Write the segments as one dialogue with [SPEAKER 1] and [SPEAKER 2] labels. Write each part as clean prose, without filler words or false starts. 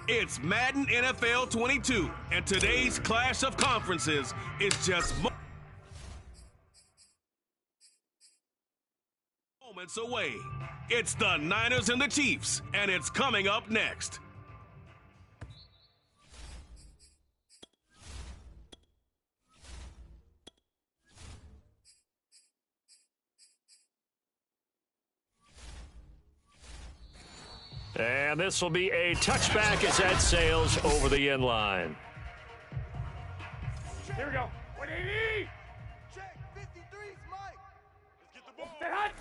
[SPEAKER 1] It's Madden NFL 22, and today's clash of conferences is just moments away. It's the Niners and the Chiefs, and it's coming up next.
[SPEAKER 2] And this will be a touchback as that sails over the end line.
[SPEAKER 3] Here we go. 180.
[SPEAKER 4] Check. 53's Mike.
[SPEAKER 3] Let's get the ball. Stay hot.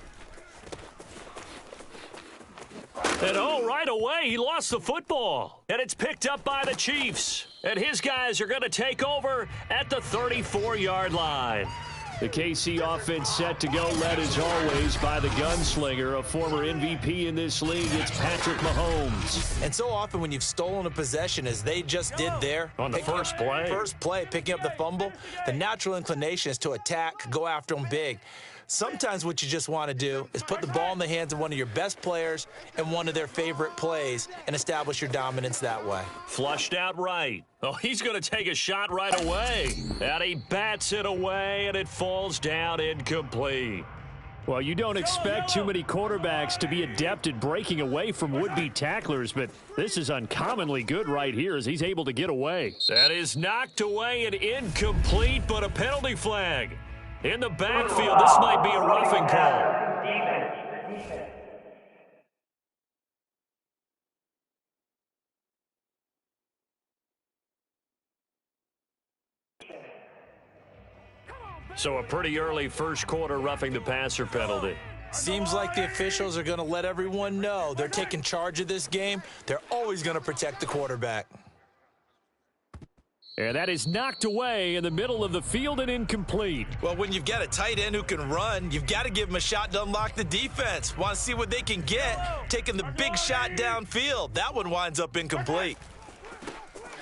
[SPEAKER 2] And right away, he lost the football. And it's picked up by the Chiefs. And his guys are going to take over at the 34-yard line. The KC offense set to go, led as always by the gunslinger, a former MVP in this league. It's Patrick Mahomes.
[SPEAKER 5] And so often when you've stolen a possession, as they just did there,
[SPEAKER 2] On the first play,
[SPEAKER 5] picking up the fumble, the natural inclination is to attack, go after them big. Sometimes what you just want to do is put the ball in the hands of one of your best players and one of their favorite plays and establish your dominance that way.
[SPEAKER 2] Flushed out right. Oh, he's going to take a shot right away. And he bats it away, and it falls down incomplete.
[SPEAKER 6] Well, you don't expect too many quarterbacks to be adept at breaking away from would-be tacklers, but this is uncommonly good right here as he's able to get away.
[SPEAKER 2] That is knocked away and incomplete, but a penalty flag. In the backfield, this might be a roughing call. So a pretty early first quarter roughing the passer penalty.
[SPEAKER 5] Seems like the officials are going to let everyone know they're taking charge of this game. They're always going to protect the quarterback.
[SPEAKER 6] And that is knocked away in the middle of the field and incomplete.
[SPEAKER 5] Well, when you've got a tight end who can run, you've got to give him a shot to unlock the defense. Want to see what they can get, taking the big shot downfield. That one winds up incomplete.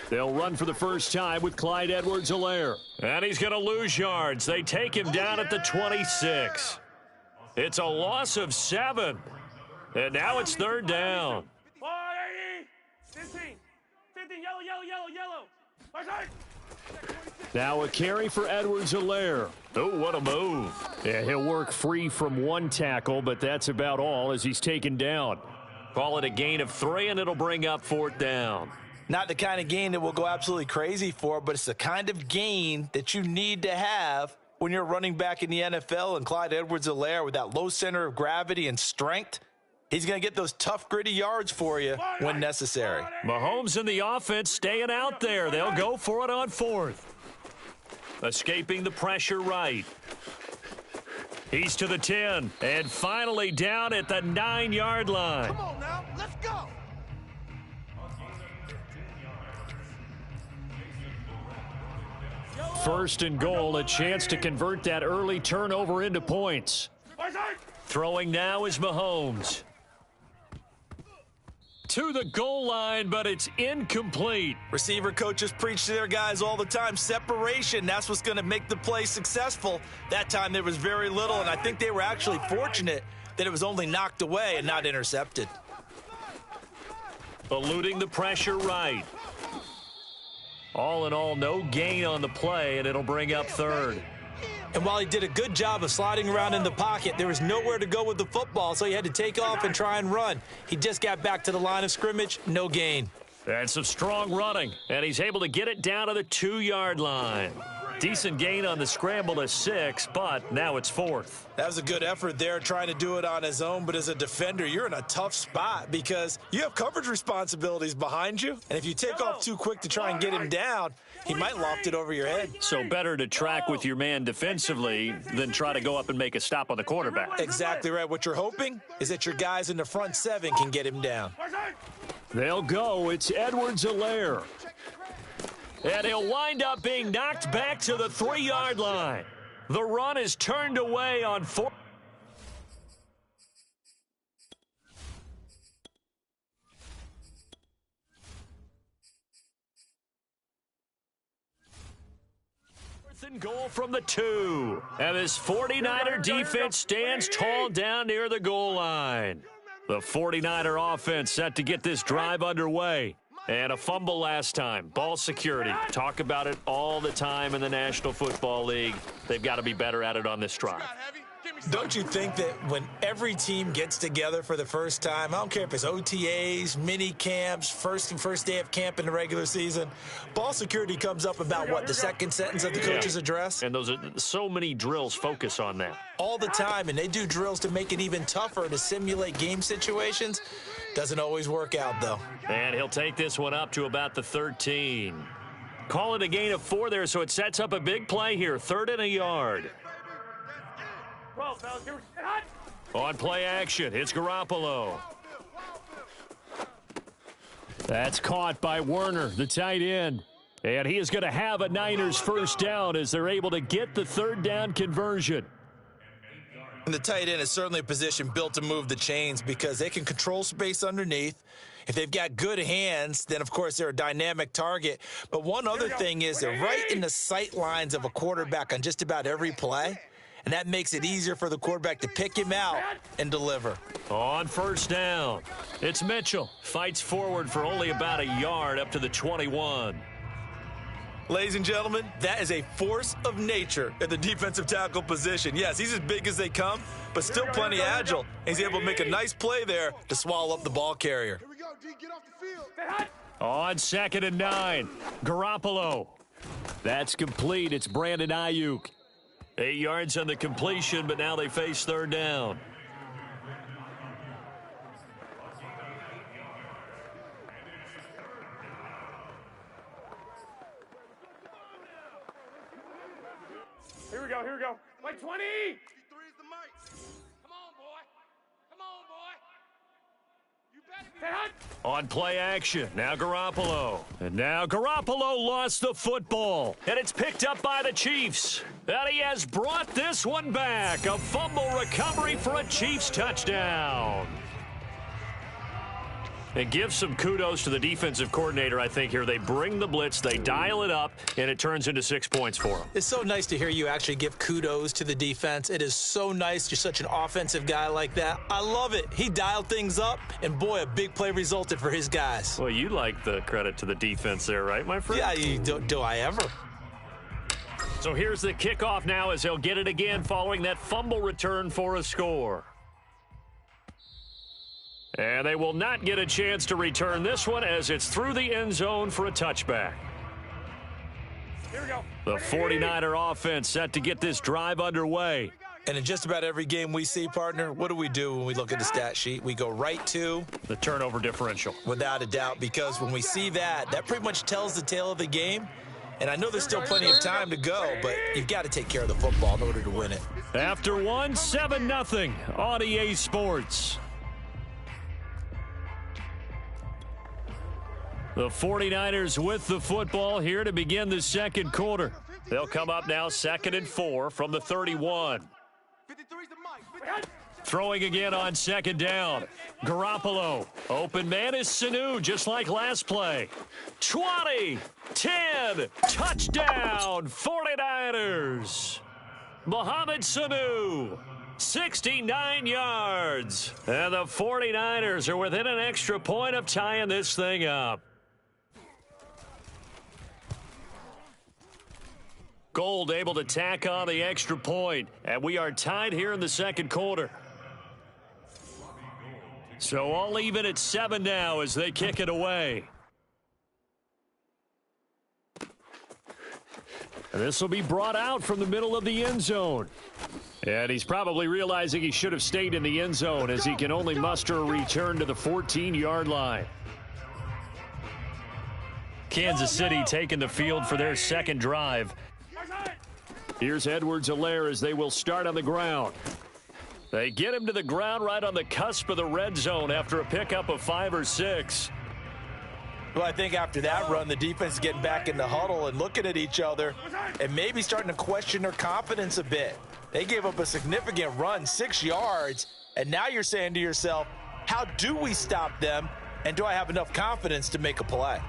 [SPEAKER 6] They'll run for the first time with Clyde Edwards-Helaire.
[SPEAKER 2] And he's going to lose yards. They take him down at the 26. It's a loss of 7. And now it's third down.
[SPEAKER 3] 15. Yellow.
[SPEAKER 6] Now a carry for Edwards-Helaire.
[SPEAKER 2] Oh, what a move.
[SPEAKER 6] Yeah, he'll work free from one tackle, but that's about all as he's taken down.
[SPEAKER 2] Call it a gain of 3, and it'll bring up fourth down.
[SPEAKER 5] Not the kind of gain that we'll go absolutely crazy for, but it's the kind of gain that you need to have when you're running back in the NFL. And Clyde Edwards-Helaire, with that low center of gravity and strength, he's going to get those tough, gritty yards for you when necessary.
[SPEAKER 2] Mahomes and the offense staying out there. They'll go for it on fourth. Escaping the pressure right. He's to the 10, and finally down at the 9-yard line.
[SPEAKER 4] Come on now, let's go.
[SPEAKER 6] First and goal, a chance to convert that early turnover into points.
[SPEAKER 2] Throwing now is Mahomes. To the goal line, but it's incomplete.
[SPEAKER 5] Receiver coaches preach to their guys all the time. Separation, that's what's going to make the play successful. That time there was very little, and I think they were actually fortunate that it was only knocked away and not intercepted.
[SPEAKER 2] Eluding the pressure right. All in all, no gain on the play, and it'll bring up third.
[SPEAKER 5] And while he did a good job of sliding around in the pocket, there was nowhere to go with the football, so he had to take off and try and run. He just got back to the line of scrimmage, no gain.
[SPEAKER 2] And some strong running, and he's able to get it down to the 2-yard line. Decent gain on the scramble to 6, but now it's fourth.
[SPEAKER 5] That was a good effort there, trying to do it on his own, but as a defender, you're in a tough spot because you have coverage responsibilities behind you, and if you take off too quick to try and get him down, he might loft it over your head.
[SPEAKER 2] So better to track with your man defensively than try to go up and make a stop on the quarterback.
[SPEAKER 5] Exactly right. What you're hoping is that your guys in the front 7 can get him down.
[SPEAKER 6] They'll go. It's Edwards-Helaire.
[SPEAKER 2] And he'll wind up being knocked back to the 3-yard line. The run is turned away on 4th. And goal from the 2. And this 49er defense stands tall down near the goal line. The 49er offense set to get this drive underway. And a fumble last time. Ball security. Talk about it all the time in the National Football League. They've got to be better at it on this drive.
[SPEAKER 5] Don't you think that when every team gets together for the first time, I don't care if it's OTAs, mini camps, first day of camp in the regular season, ball security comes up about what, the second sentence of the coach's address?
[SPEAKER 2] And those are so many drills focus on that.
[SPEAKER 5] All the time, and they do drills to make it even tougher to simulate game situations. Doesn't always work out, though.
[SPEAKER 2] And he'll take this one up to about the 13. Call it a gain of 4 there, so it sets up a big play here. 3rd and a yard. On play action, it's Garoppolo.
[SPEAKER 6] That's caught by Werner, the tight end. And he is going to have a Niners first down as they're able to get the 3rd down conversion.
[SPEAKER 5] And the tight end is certainly a position built to move the chains because they can control space underneath. If they've got good hands, then, of course, they're a dynamic target. But one other thing is they're right in the sight lines of a quarterback on just about every play. And that makes it easier for the quarterback to pick him out and deliver.
[SPEAKER 2] On first down, it's Mitchell. Fights forward for only about a yard up to the 21.
[SPEAKER 5] Ladies and gentlemen, that is a force of nature at the defensive tackle position. Yes, he's as big as they come, but still plenty agile. He's able to make a nice play there to swallow up the ball carrier.
[SPEAKER 4] Here we go, D. Get off the field.
[SPEAKER 2] On 2nd and 9, Garoppolo.
[SPEAKER 6] That's complete. It's Brandon Ayuk.
[SPEAKER 2] 8 yards on the completion, but now they face 3rd down.
[SPEAKER 3] Here we go. Like 20.
[SPEAKER 4] 53 is the mic.
[SPEAKER 3] Come on, boy. Come on, boy. You better be
[SPEAKER 2] On play action, now Garoppolo. And now Garoppolo lost the football. And it's picked up by the Chiefs. And he has brought this one back. A fumble recovery for a Chiefs touchdown. And give some kudos to the defensive coordinator, I think, here. They bring the blitz, they dial it up, and it turns into 6 points for them.
[SPEAKER 5] It's so nice to hear you actually give kudos to the defense. It is so nice. You're such an offensive guy like that. I love it. He dialed things up, and boy, a big play resulted for his guys.
[SPEAKER 2] Well, you like the credit to the defense there, right, my friend?
[SPEAKER 5] Yeah, do I ever?
[SPEAKER 2] So here's the kickoff now as they'll get it again following that fumble return for a score. And they will not get a chance to return this one as it's through the end zone for a touchback.
[SPEAKER 3] Here we go.
[SPEAKER 2] The 49er offense set to get this drive underway.
[SPEAKER 5] And in just about every game we see, partner, what do we do when we look at the stat sheet? We go right to
[SPEAKER 2] the turnover differential.
[SPEAKER 5] Without a doubt, because when we see that, that pretty much tells the tale of the game. And I know there's still plenty of time to go, but you've got to take care of the football in order to win it.
[SPEAKER 2] After one, 7-0 on EA Sports. The 49ers with the football here to begin the second quarter. They'll come up now 2nd and 4 from the 31.
[SPEAKER 4] 53 is the mic.
[SPEAKER 2] Throwing again on 2nd down. Garoppolo. Open man is Sanu, just like last play. 20, 10, touchdown, 49ers. Mohamed Sanu, 69 yards. And the 49ers are within an extra point of tying this thing up. Gold able to tack on the extra point, and we are tied here in the second quarter. So all even at 7 now as they kick it away. And this will be brought out from the middle of the end zone. And he's probably realizing he should have stayed in the end zone as he can only muster a return to the 14-yard line. Kansas City taking the field for their second drive. Here's Edwards-Helaire as they will start on the ground. They get him to the ground right on the cusp of the red zone after a pickup of 5 or 6.
[SPEAKER 5] Well, I think after that run, the defense is getting back in the huddle and looking at each other and maybe starting to question their confidence a bit. They gave up a significant run, 6 yards, and now you're saying to yourself, how do we stop them, and do I have enough confidence to make a play?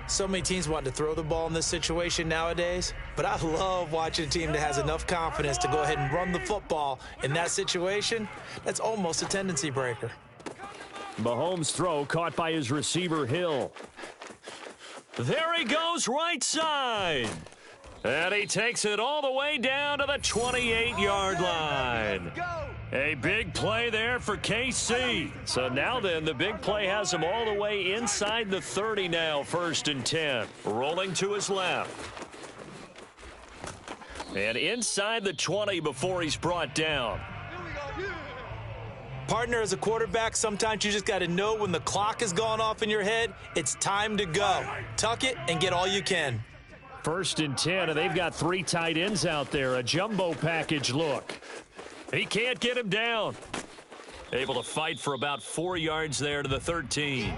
[SPEAKER 5] So many teams want to throw the ball in this situation nowadays, but I love watching a team that has enough confidence to go ahead and run the football in that situation. That's almost a tendency breaker.
[SPEAKER 6] Mahomes' throw caught by his receiver, Hill.
[SPEAKER 2] There he goes right side. And he takes it all the way down to the 28-yard line. A big play there for KC. So now then, the big play has him all the way inside the 30 now, 1st and 10. Rolling to his left. And inside the 20 before he's brought down.
[SPEAKER 5] Partner, as a quarterback, sometimes you just got to know when the clock has gone off in your head, it's time to go. Tuck it and get all you can.
[SPEAKER 6] 1st and 10, and they've got 3 tight ends out there. A jumbo package look.
[SPEAKER 2] He can't get him down. Able to fight for about 4 yards there to the 13.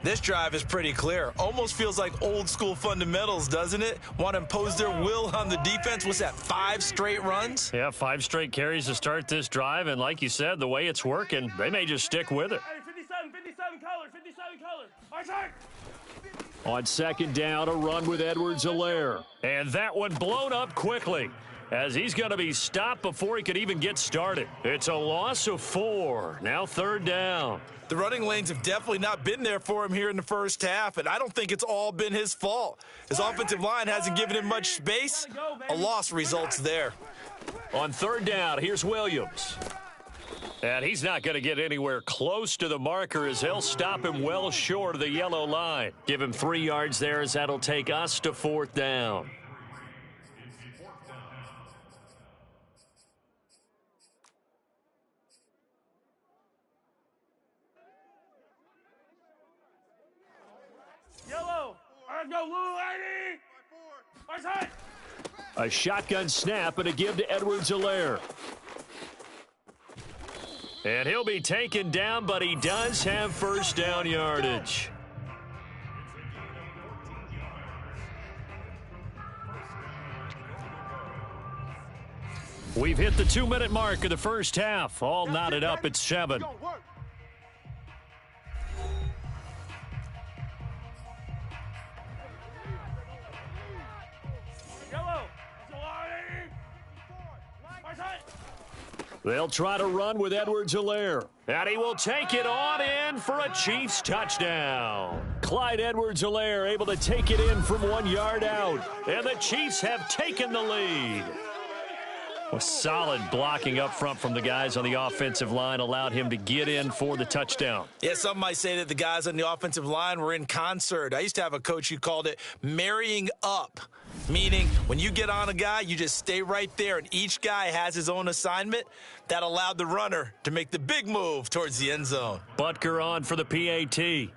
[SPEAKER 5] This drive is pretty clear. Almost feels like old school fundamentals, doesn't it? Want to impose their will on the defense. What's that, 5 straight runs?
[SPEAKER 2] Yeah, 5 straight carries to start this drive. And like you said, the way it's working, they may just stick with it.
[SPEAKER 3] Hey, 57 colors. Our turn.
[SPEAKER 6] On 2nd down, a run with Edwards-Helaire.
[SPEAKER 2] And that one blown up quickly, as he's going to be stopped before he could even get started. It's a loss of 4. Now 3rd down.
[SPEAKER 5] The running lanes have definitely not been there for him here in the first half, and I don't think it's all been his fault. His offensive line hasn't given him much space. A loss results there.
[SPEAKER 2] On 3rd down, here's Williams. And he's not going to get anywhere close to the marker as he'll stop him well short of the yellow line. Give him 3 yards there as that'll take us to 4th down.
[SPEAKER 3] Yellow. Let's go, Lou, 80. Our turn.
[SPEAKER 6] A shotgun snap and a give to Edwards-Helaire.
[SPEAKER 2] And he'll be taken down, but he does have 1st down yardage. We've hit the 2-minute mark of the first half. All knotted up at 7. They'll try to run with Edwards-Helaire. And he will take it on in for a Chiefs touchdown. Clyde Edwards-Helaire able to take it in from 1 yard out. And the Chiefs have taken the lead. A solid blocking up front from the guys on the offensive line allowed him to get in for the touchdown.
[SPEAKER 5] Yeah, some might say that the guys on the offensive line were in concert. I used to have a coach who called it marrying up, meaning when you get on a guy, you just stay right there, and each guy has his own assignment. That allowed the runner to make the big move towards the end zone.
[SPEAKER 2] Butker on for the PAT.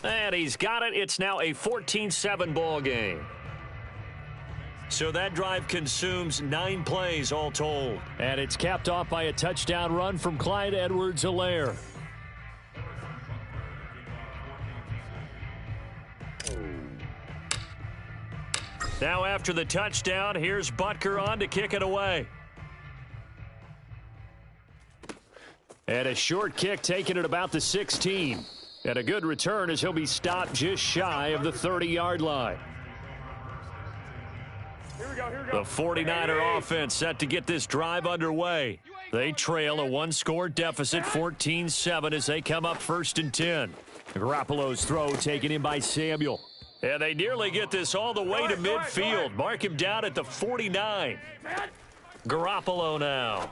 [SPEAKER 2] And he's got it. It's now a 14-7 ball game. So that drive consumes 9 plays all told.
[SPEAKER 6] And it's capped off by a touchdown run from Clyde Edwards-Helaire.
[SPEAKER 2] Now after the touchdown, here's Butker on to kick it away.
[SPEAKER 6] And a short kick taken at about the 16. And a good return as he'll be stopped just shy of the 30-yard line.
[SPEAKER 3] Here we go.
[SPEAKER 2] The 49er offense set to get this drive underway. They trail a 1-score deficit, 14-7, as they come up 1st and 10.
[SPEAKER 6] Garoppolo's throw taken in by Samuel.
[SPEAKER 2] And they nearly get this all the way to midfield. Mark him down at the 49. Garoppolo now.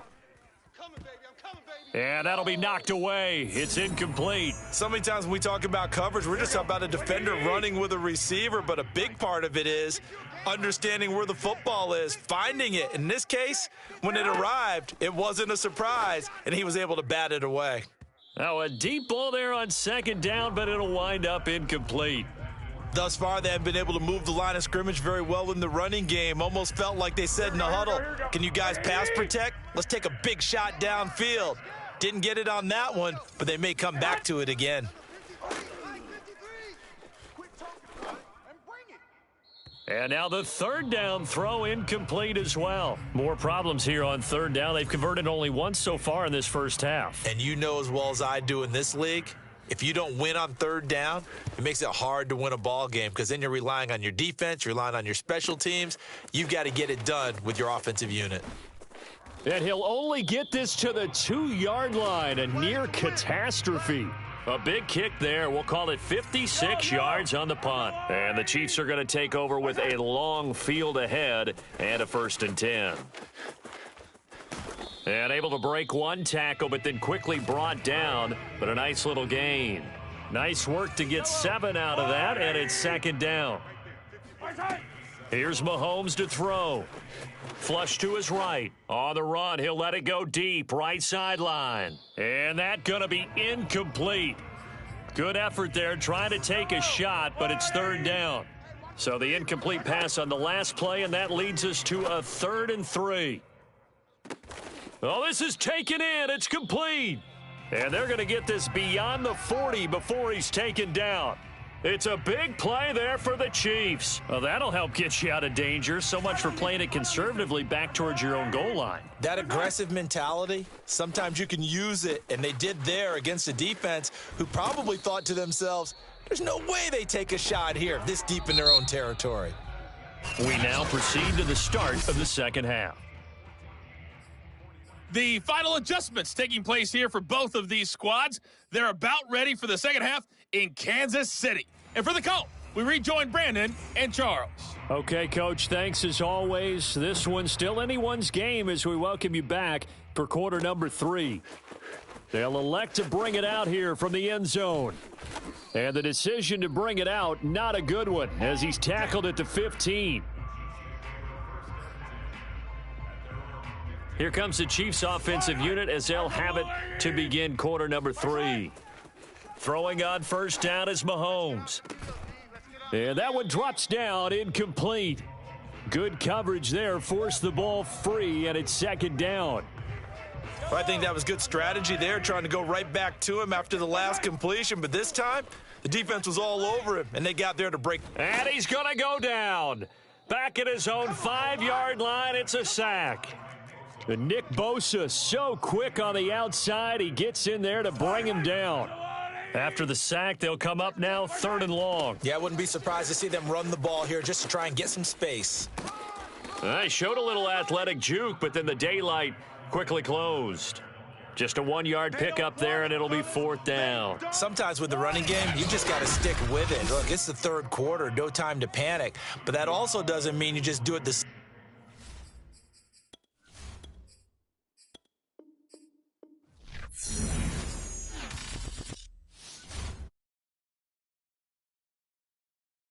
[SPEAKER 2] And that'll be knocked away. It's incomplete.
[SPEAKER 5] So many times when we talk about coverage, we're just talking about a defender running with a receiver, but a big part of it is understanding where the football is, finding it. In this case, when it arrived, it wasn't a surprise, and he was able to bat it away.
[SPEAKER 2] Now, a deep ball there on 2nd down, but it'll wind up incomplete.
[SPEAKER 5] Thus far, they have been able to move the line of scrimmage very well in the running game. Almost felt like they said in the huddle, can you guys pass protect? Let's take a big shot downfield. Didn't get it on that one, but they may come back to it again.
[SPEAKER 2] And now the 3rd down throw incomplete as well. More problems here on 3rd down. They've converted only once so far in this first half.
[SPEAKER 5] And you know as well as I do in this league, If you don't win on third down, it makes it hard to win a ball game because then you're relying on your defense, you're relying on your special teams. You've got to get it done with your offensive unit.
[SPEAKER 6] And he'll only get this to the 2-yard line, a near catastrophe.
[SPEAKER 2] A big kick there. We'll call it 56 yards on the punt. And the Chiefs are going to take over with a long field ahead and a 1st and 10. And able to break one tackle, but then quickly brought down. But a nice little gain. Nice work to get 7 out of that, and it's 2nd down. Here's Mahomes to throw. Flush to his right. On the run, he'll let it go deep. Right sideline. And that's going to be incomplete. Good effort there trying to take a shot, but it's 3rd down. So the incomplete pass on the last play, and that leads us to a 3rd and 3. Oh, this is taken in. It's complete. And they're going to get this beyond the 40 before he's taken down. It's a big play there for the Chiefs. Well, that'll help get you out of danger. So much for playing it conservatively back towards your own goal line.
[SPEAKER 5] That aggressive mentality, sometimes you can use it, and they did there against a defense who probably thought to themselves, there's no way they take a shot here this deep in their own territory.
[SPEAKER 2] We now proceed to the start of the 2nd half.
[SPEAKER 7] The final adjustments taking place here for both of these squads. They're about ready for the 2nd half in Kansas City. And for the call, we rejoin Brandon and Charles.
[SPEAKER 6] Okay, Coach, thanks as always. This one's still anyone's game as we welcome you back for quarter number 3. They'll elect to bring it out here from the end zone. And the decision to bring it out, not a good one, as he's tackled at the 15.
[SPEAKER 2] Here comes the Chiefs offensive unit as they'll have it to begin quarter number 3. Throwing on 1st down is Mahomes. And that one drops down, incomplete. Good coverage there, forced the ball free, and it's 2nd down.
[SPEAKER 5] Well, I think that was good strategy there, trying to go right back to him after the last completion. But this time, the defense was all over him, and they got there to break.
[SPEAKER 2] And he's going to go down. Back at his own 5-yard line, it's a sack.
[SPEAKER 6] And Nick Bosa so quick on the outside, he gets in there to bring him down.
[SPEAKER 2] After the sack, they'll come up now 3rd and long.
[SPEAKER 5] Yeah, I wouldn't be surprised to see them run the ball here just to try and get some space.
[SPEAKER 2] They showed a little athletic juke, but then the daylight quickly closed. Just a 1-yard pickup there, and it'll be 4th down.
[SPEAKER 5] Sometimes with the running game, you just got to stick with it. Look, it's the 3rd quarter, no time to panic. But that also doesn't mean you just do it the